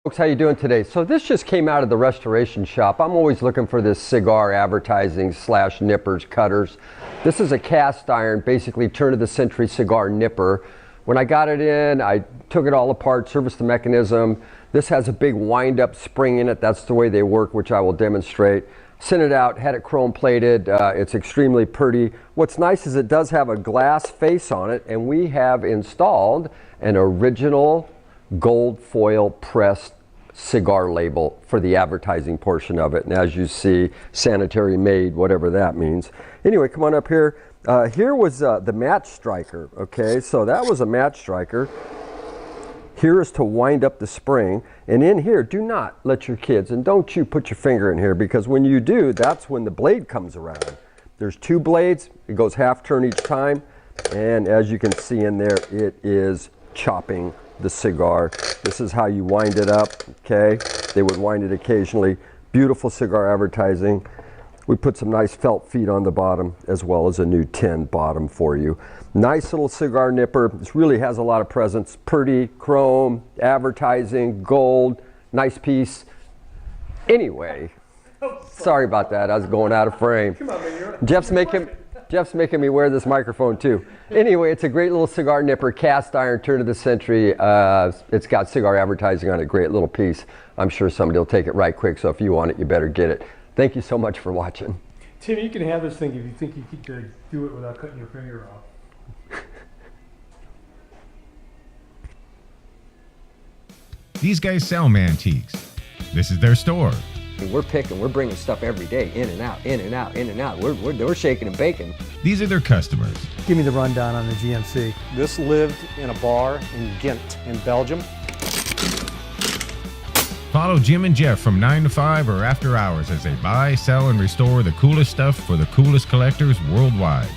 Folks, how you doing today? So this just came out of the restoration shop. I'm always looking for this cigar advertising / nippers, cutters. This is a cast iron, basically turn of the century cigar nipper. When I got it in, I took it all apart, serviced the mechanism. This has a big wind up spring in it. That's the way they work, which I will demonstrate. Sent it out, had it chrome plated. It's extremely pretty. What's nice is it does have a glass face on it, and we have installed an original gold foil pressed cigar label for the advertising portion of it. And as you see, Sanitary Maid, whatever that means. Anyway, come on up here. Here was the match striker, okay? So that was a match striker. Here is to wind up the spring. And in here, do not let your kids, and don't you put your finger in here, because when you do, that's when the blade comes around. There's 2 blades. It goes half turn each time. And as you can see in there, it is chopping the cigar. This is how you wind it up, okay? They would wind it occasionally. Beautiful cigar advertising. We put some nice felt feet on the bottom, as well as a new tin bottom for you. Nice little cigar nipper. This really has a lot of presence. Pretty, chrome, advertising, gold, nice piece. Anyway, sorry about that. I was going out of frame. Come on, man, Jeff's making me wear this microphone too. Anyway, it's a great little cigar nipper, cast iron, turn of the century. It's got cigar advertising on it, great little piece. I'm sure somebody will take it right quick, so if you want it, you better get it. Thank you so much for watching. Tim, you can have this thing if you think you could do it without cutting your finger off. These guys sell Mantiques. This is their store. We're bringing stuff every day, in and out, in and out, in and out. We're shaking and baking. These are their customers. Give me the rundown on the GMC. This lived in a bar in Ghent in Belgium. Follow Jim and Jeff from 9 to 5 or after hours as they buy, sell, and restore the coolest stuff for the coolest collectors worldwide.